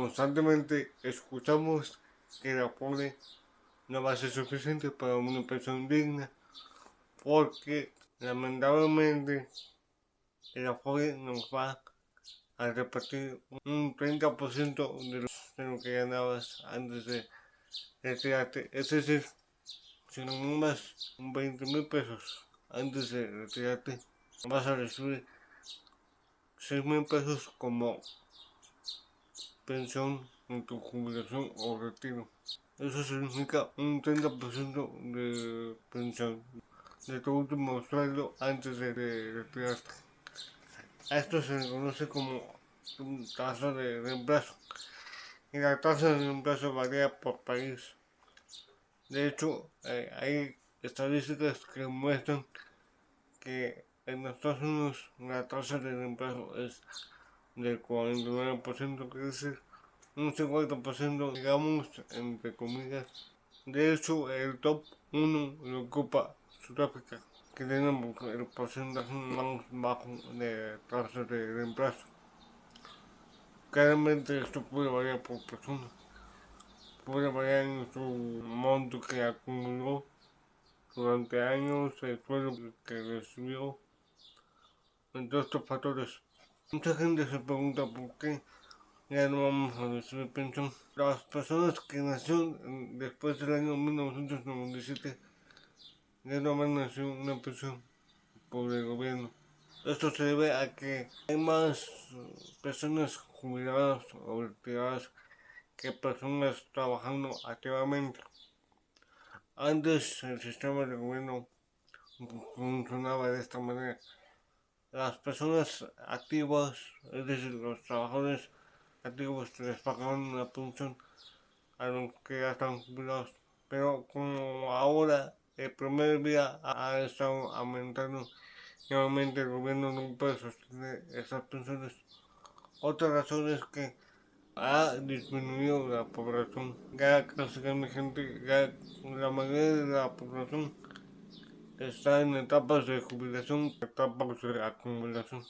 Constantemente escuchamos que el Afore no va a ser suficiente para una persona digna, porque lamentablemente el Afore nos va a repartir un 30% de lo que ganabas antes de retirarte. Es decir, si no ganas 20,000 pesos antes de retirarte, vas a recibir 6,000 pesos como pensión en tu jubilación o retiro. Eso significa un 30% de pensión de tu último sueldo antes de retirarte. A esto se le conoce como tasa de reemplazo. Y la tasa de reemplazo varía por país. De hecho, hay estadísticas que muestran que en Estados Unidos la tasa de reemplazo es del 49%, que es decir, un 50%, digamos, entre comillas. De hecho, el top 1 lo ocupa Sudáfrica, que tiene el porcentaje más bajo de tasa de reemplazo. Claramente esto puede variar por persona, puede variar en su monto que acumuló durante años, el sueldo que recibió, entre estos factores. Mucha gente se pregunta por qué ya no vamos a recibir pensión. Las personas que nacieron después del año 1997 ya no van a recibir una pensión por el gobierno. Esto se debe a que hay más personas jubiladas o retiradas que personas trabajando activamente. Antes el sistema de gobierno funcionaba de esta manera. Las personas activas, es decir, los trabajadores activos, les pagaban una pensión a los que ya están jubilados. Pero como ahora el primer día ha estado aumentando, nuevamente el gobierno no puede sostener esas pensiones. Otra razón es que ha disminuido la población. Ya casi gente, ya la mayoría de la población está en etapas de jubilación, etapas de acumulación.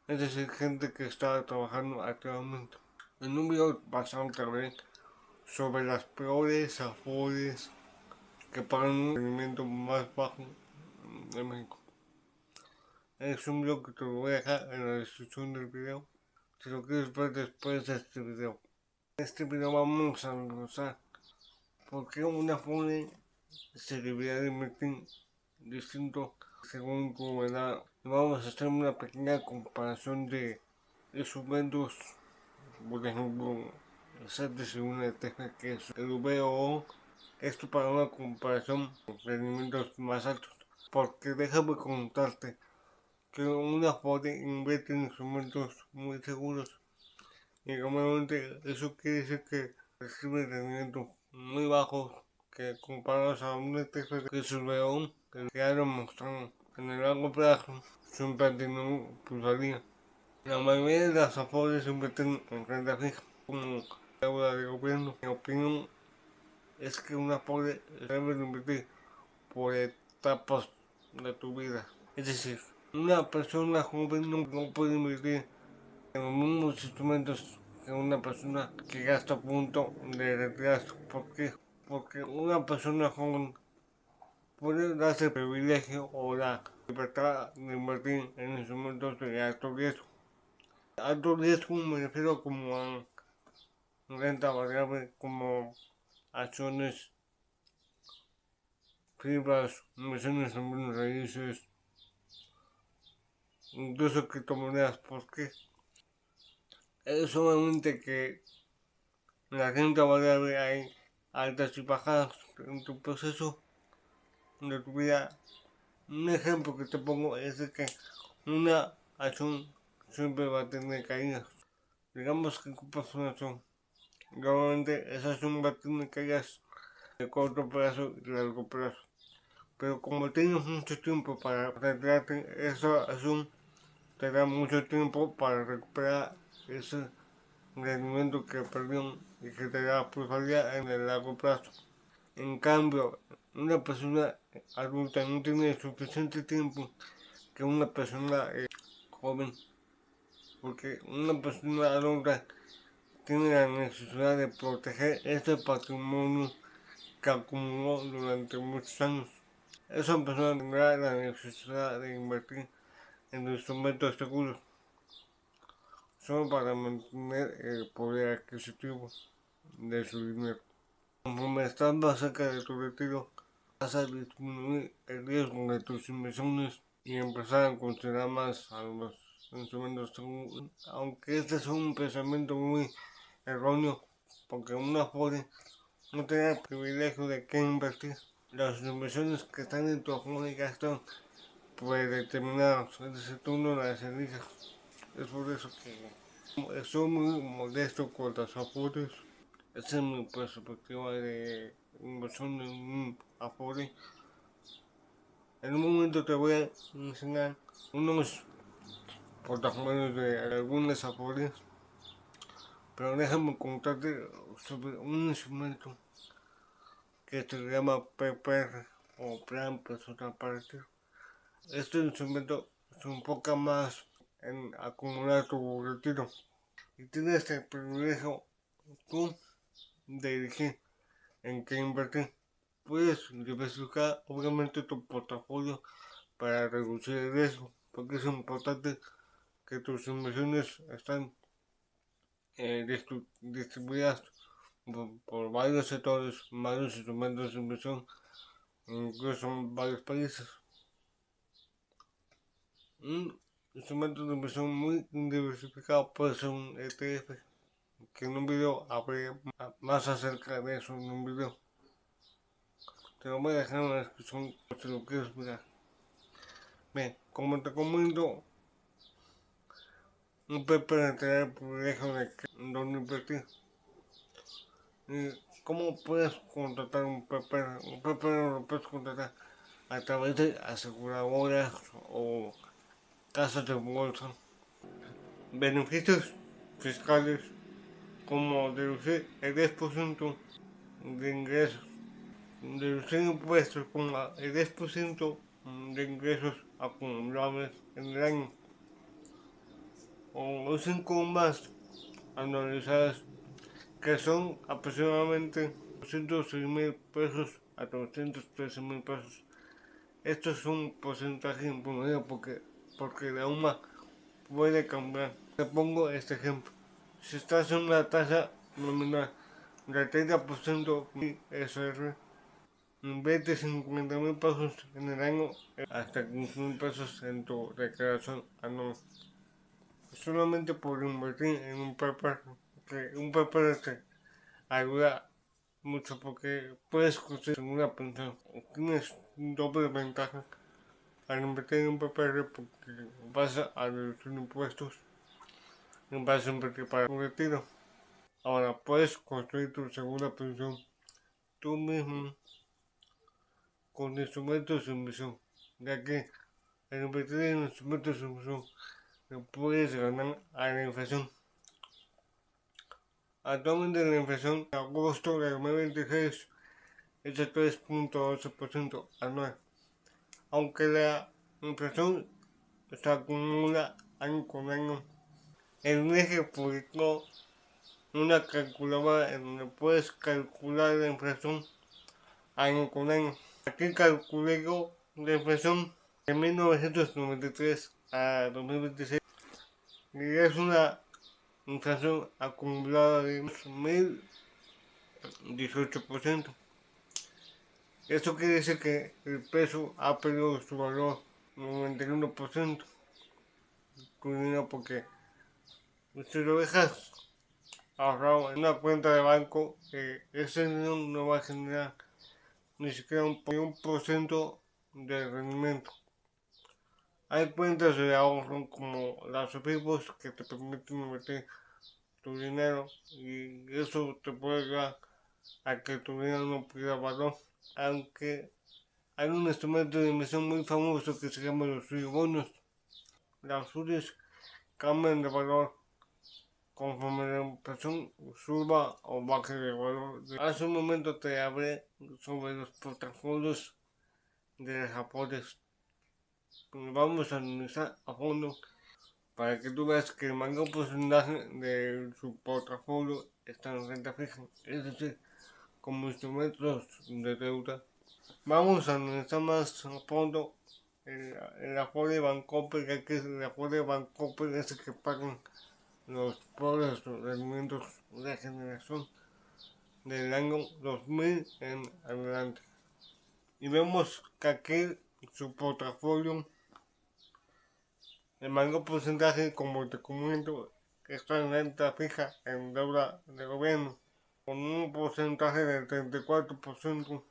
Es decir, gente que está trabajando activamente. En un video pasado también sobre las peores afores que pagan un rendimiento más bajo de México. Es un video que te lo voy a dejar en la descripción del video si lo quieres ver después de este video. En este video vamos a analizar por qué una afore se debería de invertir distinto según tu edad. Vamos a hacer una pequeña comparación de sueldos, por ejemplo, de una teja que es el VOO. Esto para una comparación con rendimientos más altos. Porque déjame contarte que una Afore invierte en instrumentos muy seguros y normalmente eso quiere decir que recibe rendimientos muy bajos que comparados a un ETF que es el VOO, que ya lo mostraron en el largo plazo, siempre ha tenido plusvalía. La mayoría de las Afores invierten en renta fija como deuda de gobierno. Mi opinión es que una Afore debe invertir por etapas de tu vida. Es decir, una persona joven no puede invertir en los mismos instrumentos que una persona que ya está a punto de retirarse. ¿Por qué? Porque una persona joven puede darse el privilegio o la libertad de invertir en instrumentos de alto riesgo. Alto riesgo me refiero como a renta variable, como acciones, fibras, inversiones en bienes raíces, incluso criptomonedas. ¿Por qué? Es solamente que en la renta variable hay altas y bajas en tu proceso de tu vida. Un ejemplo que te pongo es de que una acción siempre va a tener caídas. Digamos que ocupas una acción. Normalmente esa acción va a tener caídas de corto plazo y largo plazo. Pero como tienes mucho tiempo para retirarte, esa acción te da mucho tiempo para recuperar ese rendimiento que perdió y que te da plusvalía en el largo plazo. En cambio, una persona adulta no tiene suficiente tiempo que una persona joven, porque una persona adulta tiene la necesidad de proteger este patrimonio que acumuló durante muchos años. Eso empezó a generar la necesidad de invertir en instrumentos seguros, solo para mantener el poder adquisitivo de su dinero. Conforme estás más cerca de tu retiro, vas a disminuir el riesgo de tus inversiones y empezar a considerar más a los instrumentos seguros. Aunque este es un pensamiento muy erróneo, porque una Afore no tiene el privilegio de qué invertir. Las inversiones que están en tu Afore ya están predeterminadas, es decir, tú no las eliges. Es por eso que estoy muy modesto con las Afores. Esa es mi perspectiva de inversión en un Afore. En un momento te voy a enseñar unos portafolios de algunas Afores, pero déjame contarte sobre un instrumento que se llama PPR o Plan Personal Partido. Este instrumento se enfoca más en acumular tu retiro y tienes el privilegio tú de elegir en qué invertir. Puedes diversificar obviamente tu portafolio para reducir el riesgo, porque es importante que tus inversiones están distribuidas por varios sectores, varios instrumentos de inversión, incluso en varios países. Un instrumento de inversión muy diversificado puede ser un ETF, que en un video hablé más acerca de eso en un video. Te lo voy a dejar en la descripción si lo quieres mirar. Bien, como te comento, un PPR te da el privilegio de dónde invertir. ¿Y cómo puedes contratar un PPR? Un PPR lo puedes contratar a través de aseguradoras o casas de bolsa. Beneficios fiscales como deducir el 10% de ingresos, deducir impuestos como el 10% de ingresos acumulables en el año, o 5 más anualizadas, que son aproximadamente 206,000 pesos a 213,000 pesos. Esto es un porcentaje impromedio porque la UMA puede cambiar. Te pongo este ejemplo. Si estás en una tasa nominal del 30% ISR, invierte 50,000 pesos en el año hasta 15,000 pesos en tu declaración anual. Solamente por invertir en un PPR, que un PPR te ayuda mucho porque puedes conseguir una pensión. Tienes doble ventaja al invertir en un PPR porque vas a reducir impuestos y vas a invertir para tu retiro. Ahora puedes construir tu segunda pensión tú mismo con instrumentos de inversión, ya que al invertir en instrumentos de inversión puedes ganar a la inflación. Actualmente la inflación en agosto de 2026 es de 3,8% anual, aunque la inflación se acumula año con año. El INEGI publicó una calculadora en donde puedes calcular la inflación año con año. Aquí calculé yo la inflación de 1993 a 2026 y es una inflación acumulada de 1,018%. Esto quiere decir que el peso ha perdido su valor 91%. Cuidado porque si lo dejas ahorrado en una cuenta de banco, ese dinero no va a generar ni siquiera un 1% de rendimiento. Hay cuentas de ahorro como las FIBOS que te permiten invertir tu dinero y eso te puede ayudar a que tu dinero no pierda valor. Aunque hay un instrumento de inversión muy famoso que se llama los bonos. Las UDIs cambian de valor conforme la inflación suba o baje de valor. Hace un momento te hablé sobre los portafolios de las Afores. Vamos a analizar a fondo para que tú veas que el mayor porcentaje de su portafolio está en renta fija, es decir, como instrumentos de deuda. Vamos a analizar más a fondo el Afore Bancoppel, ya que el Afore Bancoppel es el que pagan los pobres rendimientos de generación del año 2000 en adelante. Y vemos que aquí su portafolio, el mayor porcentaje, como te comento, está en renta fija, en deuda de gobierno, con un porcentaje del 34%,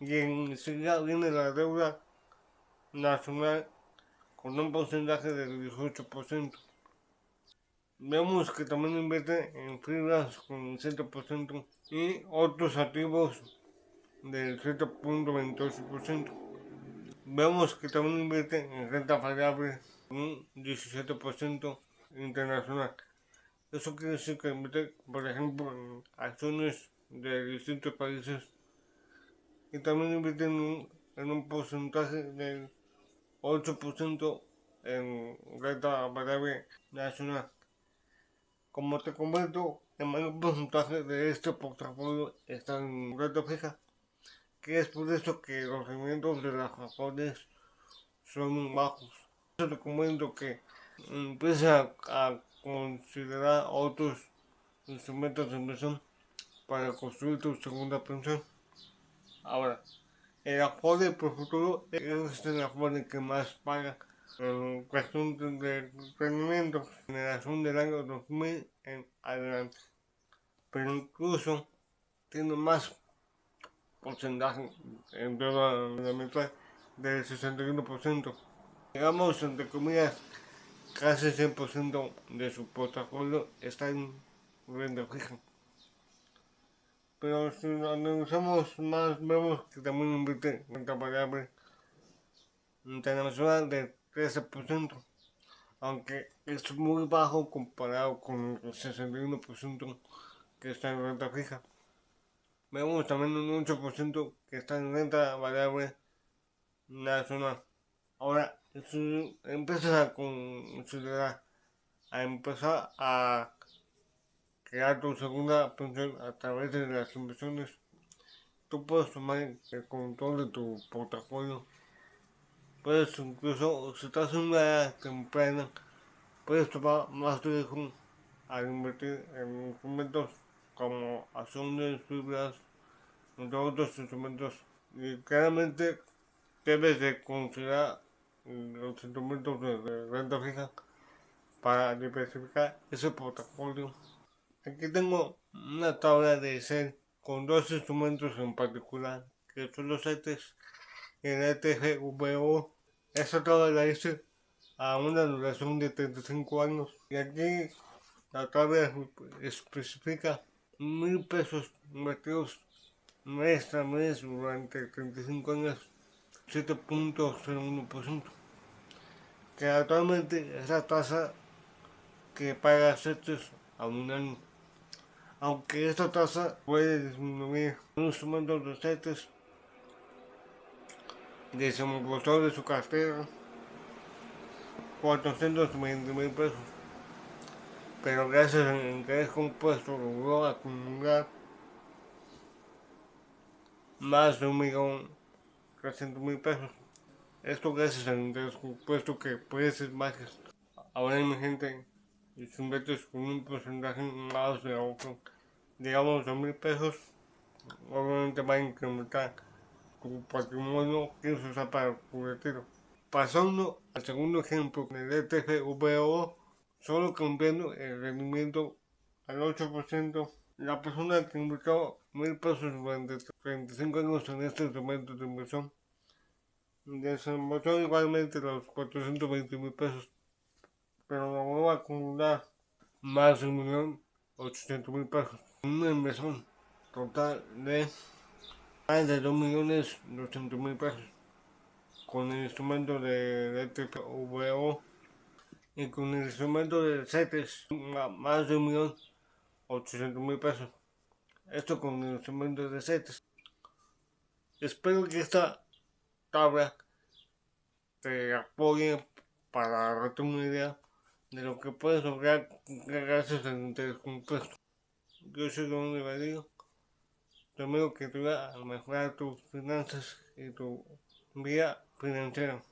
y enseguida viene la deuda nacional con un porcentaje del 18%. Vemos que también invierte en fibras con el 7% y otros activos del 7.28%. Vemos que también invierte en renta variable con un 17% internacional. Eso quiere decir que invierte, por ejemplo, en acciones de distintos países, y también invierte en un porcentaje del 8% en renta variable nacional. Como te comento, el mayor porcentaje de este portafolio está en renta fija, que es por eso que los rendimientos de las japonesas son bajos. Por eso te comento que empieza a considerar otros instrumentos de inversión para construir tu segunda pensión. Ahora, el Afore por futuro es el Afore que más paga en cuestión de rendimiento, generación del año 2000 en adelante. Pero incluso tiene más porcentaje en toda la mitad del 61%. Digamos, entre comillas, casi 100% de su portafolio está en renta fija. Pero si lo analizamos más, vemos que también invierte en renta variable internacional de 13%, aunque es muy bajo comparado con el 61% que está en renta fija. Vemos también un 8% que está en renta variable nacional. Ahora, si empiezas a considerar, a empezar a crear tu segunda pensión a través de las inversiones, tú puedes tomar el control de tu portafolio. Puedes incluso, si estás en una edad temprana, puedes tomar más riesgo al invertir en instrumentos como acciones, fibras, entre otros instrumentos. Y claramente debes de considerar los instrumentos de renta fija para diversificar ese portafolio. Aquí tengo una tabla de Excel con dos instrumentos en particular, que son los CETES y el ETFVO. Esta tabla la hice a una duración de 35 años. Y aquí la tabla especifica 1,000 pesos invertidos mes a mes durante 35 años, 7.01%, que actualmente es la tasa que paga CETES a un año. Aunque esta tasa puede disminuir un instrumento de CETES desembolsado de su cartera 420,000 pesos, pero gracias al interés compuesto logró acumular más de 1,300,000 pesos. Esto gracias al interés compuesto que puede ser más. Ahora mi gente, si inviertes con un porcentaje más de ahorro, digamos 2,000 pesos, obviamente va a incrementar tu patrimonio que se usa para tu retiro. Pasando al segundo ejemplo, con el ETFVO, solo cambiando el rendimiento al 8%, la persona que invirtió 1,000 pesos durante 35 años en este instrumento de inversión desembolsó igualmente los 420,000 pesos, pero logró acumular más de 1,800,000 pesos. Una inversión total de más de 2,200,000 pesos con el instrumento de ETFVO y con el instrumento de CETES más de 1,800,000 pesos. Esto con el instrumento de CETES. Espero que esta tabla te apoye para darte una idea de lo que puedes lograr gracias al interés compuesto. Yo soy Don Evadillo, tu amigo que te va a mejorar tus finanzas y tu vida financiera.